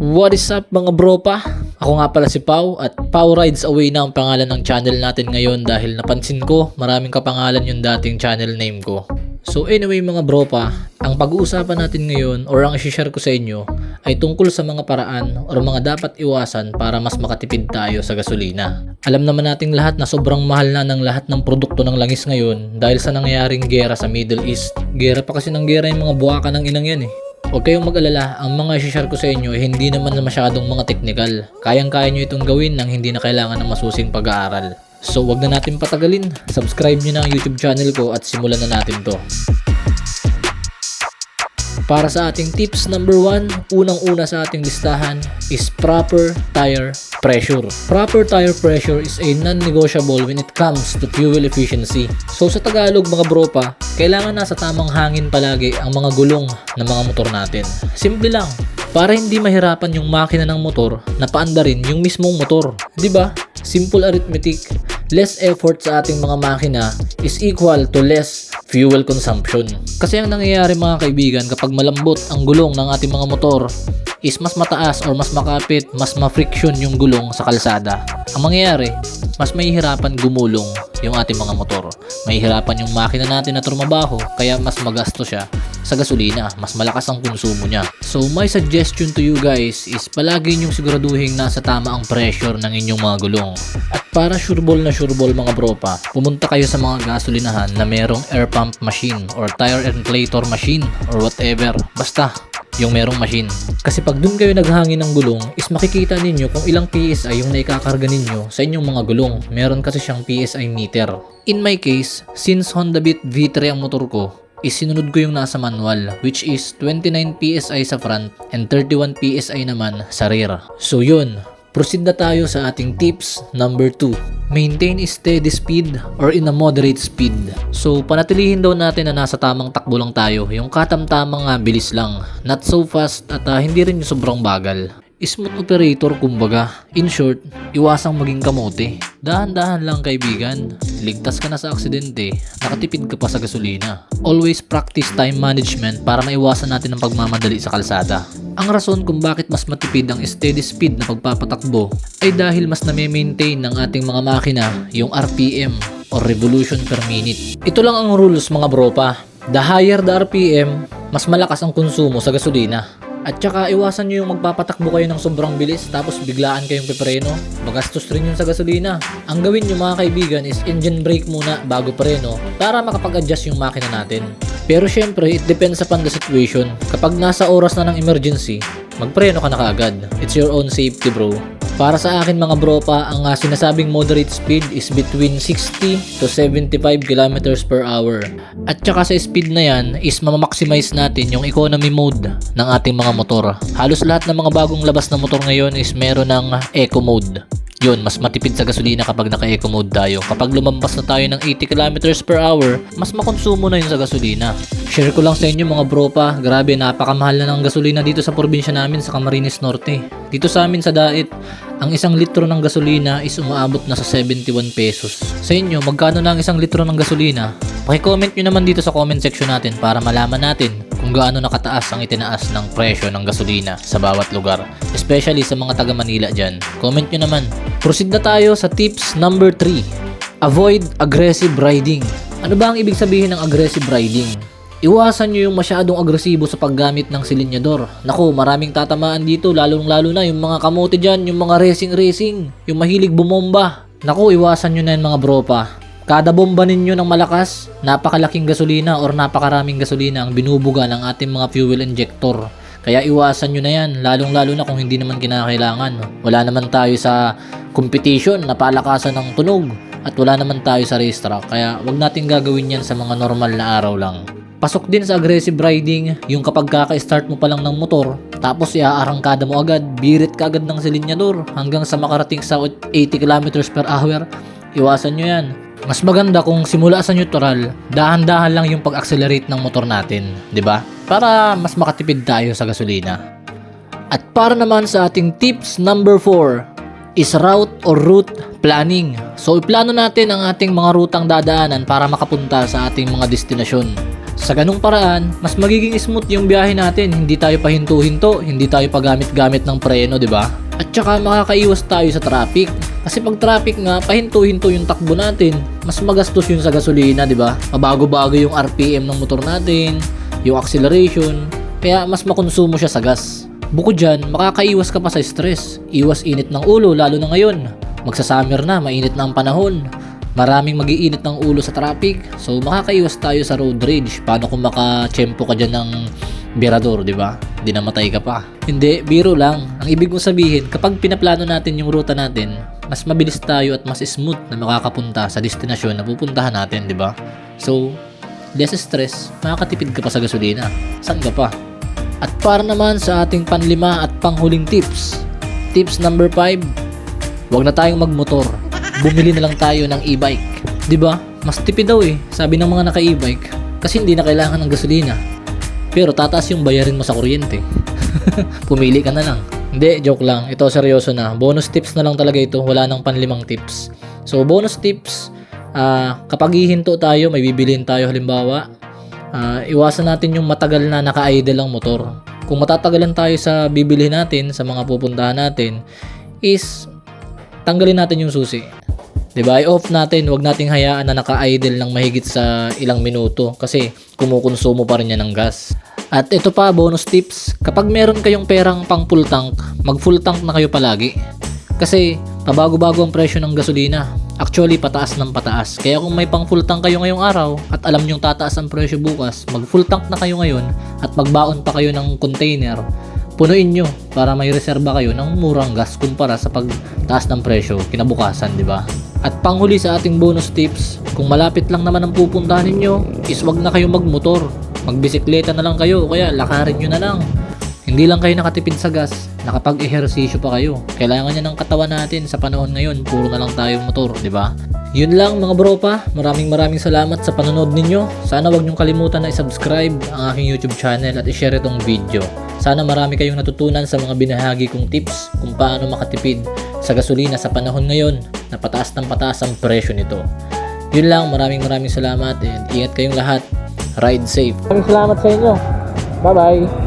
What is up mga bro pa? Ako nga pala si Pau at Pau Rides Away na ang pangalan ng channel natin ngayon dahil napansin ko maraming kapangalan yung dating channel name ko. So anyway mga bro pa, ang pag-uusapan natin ngayon or ang i-share ko sa inyo ay tungkol sa mga paraan or mga dapat iwasan para mas makatipid tayo sa gasolina. Alam naman nating lahat na sobrang mahal na ng lahat ng produkto ng langis ngayon dahil sa nangyayaring gera sa Middle East. Gera pa kasi ng gera yung mga buwaka ng inang yan eh. Huwag kayong mag-alala, ang mga i-share ko sa inyo ay hindi naman na masyadong mga technical. Kayang-kaya nyo itong gawin nang hindi na kailangan ng masusing pag-aaral. So wag na natin patagalin, subscribe nyo na ang YouTube channel ko at simulan na natin to. Para sa ating tips number 1, unang-una sa ating listahan is proper tire pressure. Proper tire pressure is a non-negotiable when it comes to fuel efficiency. So sa Tagalog mga bro pa, kailangan nasa tamang hangin palagi ang mga gulong ng mga motor natin. Simple lang, para hindi mahirapan yung makina ng motor na paandarin yung mismong motor. 'Di ba? Simple arithmetic. Less effort sa ating mga makina is equal to less fuel consumption. Kasi ang nangyayari mga kaibigan kapag malambot ang gulong ng ating mga motor is mas mataas or mas makapit, mas ma-friction yung gulong sa kalsada. Ang mangyayari, mas mahihirapan gumulong yung ating mga motor. Mahihirapan yung makina natin na trumabaho kaya mas magasto siya sa gasolina, mas malakas ang konsumo niya. So my suggestion to you guys is palagi nyong siguraduhin nasa tama ang pressure ng inyong mga gulong. At para sureball na sureball mga bro pa, pumunta kayo sa mga gasolinahan na merong air pump machine or tire inflator machine or whatever. Basta yung merong machine. Kasi pag dun kayo naghangin ng gulong is makikita ninyo kung ilang PSI yung naikakarga ninyo sa inyong mga gulong. Meron kasi siyang PSI meter. In my case, since Honda Beat V3 ang motor ko, is sinunod ko yung nasa manual, which is 29 PSI sa front and 31 PSI naman sa rear. So yun, proceed na tayo sa ating tips number 2. Maintain a steady speed or in a moderate speed. So panatilihin daw natin na nasa tamang takbo lang tayo, yung katamtamang bilis lang, not so fast at hindi rin yung sobrang bagal. Smooth operator kumbaga. In short, iwasang maging kamote. Dahan-dahan lang kaibigan. Ligtas ka na sa aksidente, nakatipid ka pa sa gasolina. Always practice time management para maiwasan natin ang pagmamadali sa kalsada. Ang rason kung bakit mas matipid ang steady speed na pagpapatakbo ay dahil mas na-maintain ng ating mga makina yung RPM or revolution per minute. Ito lang ang rules mga bro pa. The higher the RPM, mas malakas ang konsumo sa gasolina. At saka iwasan nyo yung magpapatakbo kayo ng sobrang bilis tapos biglaan kayong pepreno. Magastos rin yun sa gasolina. Ang gawin nyo mga kaibigan is engine brake muna bago preno para makapag-adjust yung makina natin. Pero syempre, it depends upon the situation. Kapag nasa oras na ng emergency, magpreno ka na kaagad. It's your own safety bro. Para sa akin mga bro pa, ang sinasabing moderate speed is between 60 to 75 km per hour. At saka sa speed na yan is mamamaximize natin yung economy mode ng ating mga motor. Halos lahat ng mga bagong labas na motor ngayon is meron ng eco mode. Yun, mas matipid sa gasolina kapag naka-eco mode tayo. Kapag lumampas na tayo ng 80 km per hour, mas makonsumo na yun sa gasolina. Share ko lang sa inyo mga bro pa, grabe napakamahal na ng gasolina dito sa probinsya namin sa Camarines Norte. Dito sa amin sa Dait, ang 1 litro ng gasolina is umaabot na sa 71 pesos. Sa inyo, magkano na ang 1 litro ng gasolina? Paki-comment nyo naman dito sa comment section natin para malaman natin kung gaano nakataas ang itinaas ng presyo ng gasolina sa bawat lugar. Especially sa mga taga Manila dyan. Comment nyo naman. Proceed na tayo sa tips number 3. Avoid aggressive riding. Ano ba ang ibig sabihin ng aggressive riding? Iwasan nyo yung masyadong agresibo sa paggamit ng silinyador. Naku, maraming tatamaan dito, lalong-lalo na yung mga kamote dyan, yung mga racing, yung mahilig bumomba. Naku, iwasan nyo na yan mga bro pa. Kada bomba ninyo ng malakas, napakalaking gasolina or napakaraming gasolina ang binubuga ng ating mga fuel injector. Kaya iwasan nyo na yan, lalong-lalo na kung hindi naman kinakailangan. Wala naman tayo sa competition na palakasan ng tunog at wala naman tayo sa racetrack. Kaya wag natin gagawin yan sa mga normal na araw lang. Pasok din sa aggressive riding, yung kapag kaka-start mo pa lang ng motor, tapos iaarangkada mo agad, birit ka agad ng silinyador hanggang sa makarating sa 80 km per hour. Iwasan nyo yan. Mas maganda kung simula sa neutral, dahan-dahan lang yung pag-accelerate ng motor natin, 'di ba? Para mas makatipid tayo sa gasolina. At para naman sa ating tips number 4 is route or route planning. So iplano natin ang ating mga rutang dadaanan para makapunta sa ating mga destinasyon. Sa ganung paraan, mas magiging smooth yung biyahe natin, hindi tayo pahinto-hinto, hindi tayo pagamit-gamit ng preno, di ba? At saka makakaiwas tayo sa traffic. Kasi pag traffic nga, pahinto-hinto yung takbo natin, mas magastos yun sa gasolina, di ba? Mabago-bago yung RPM ng motor natin, yung acceleration, kaya mas makonsumo siya sa gas. Bukod dyan, makakaiwas ka pa sa stress, iwas init ng ulo lalo na ngayon. Magsa-summer na, mainit na ang panahon. Maraming mag-iinit ng ulo sa traffic, so makakaiwas tayo sa road rage. Paano kung makachempo ka dyan ng birador, di ba? Di namatay ka pa. Hindi, biro lang. Ang ibig kong sabihin, kapag pinaplano natin yung ruta natin, mas mabilis tayo at mas smooth na makakapunta sa destinasyon na pupuntahan natin, di ba? So, less stress, makakatipid ka pa sa gasolina. Saan ka pa? At para naman sa ating panlima at panghuling tips. Tips number 5, huwag na tayong magmotor. Bumili na lang tayo ng e-bike. 'Di ba? Mas tipid daw eh, sabi ng mga naka-e-bike, kasi hindi na kailangan ng gasolina. Pero tataas yung bayarin mo sa kuryente. Pumili ka na lang. Hindi, joke lang. Ito seryoso na. Bonus tips na lang talaga ito, wala nang panlimang tips. So bonus tips, kapag hihinto tayo, may bibiliin tayo halimbawa, iwasan natin yung matagal na naka-idle ang motor. Kung matatagalan tayo sa bibili natin, sa mga pupuntahan natin, is tanggalin natin yung susi. Diba? I-off natin, wag nating hayaan na naka-idle ng mahigit sa ilang minuto kasi kumukonsumo pa rin yan ng gas. At ito pa, bonus tips, kapag meron kayong perang pang full tank, mag full tank na kayo palagi. Kasi pabago-bago ang presyo ng gasolina. Actually, pataas ng pataas. Kaya kung may pang full tank kayo ngayong araw at alam nyong tataas ang presyo bukas, mag full tank na kayo ngayon at magbaon pa kayo ng container. Punuin nyo para may reserba kayo ng murang gas kumpara sa pagtaas ng presyo kinabukasan, di ba? At panghuli sa ating bonus tips, kung malapit lang naman ang pupuntahan ninyo, is wag na kayo magmotor. Magbisikleta na lang kayo, kaya lakarin nyo na lang. Hindi lang kayo nakatipid sa gas, nakapag-ehersisyo pa kayo. Kailangan niya ng katawan natin sa panahon ngayon, puro na lang tayong motor, di ba? Yun lang mga bropa, maraming salamat sa panonood ninyo. Sana wag niyong kalimutan na i-subscribe ang aking YouTube channel at i-share itong video. Sana marami kayong natutunan sa mga binahagi kong tips kung paano makatipid sa gasolina sa panahon ngayon na pataas ng pataas ang presyo nito. Yun lang, maraming salamat and ingat kayong lahat. Ride safe. Maraming salamat sa inyo. Bye-bye.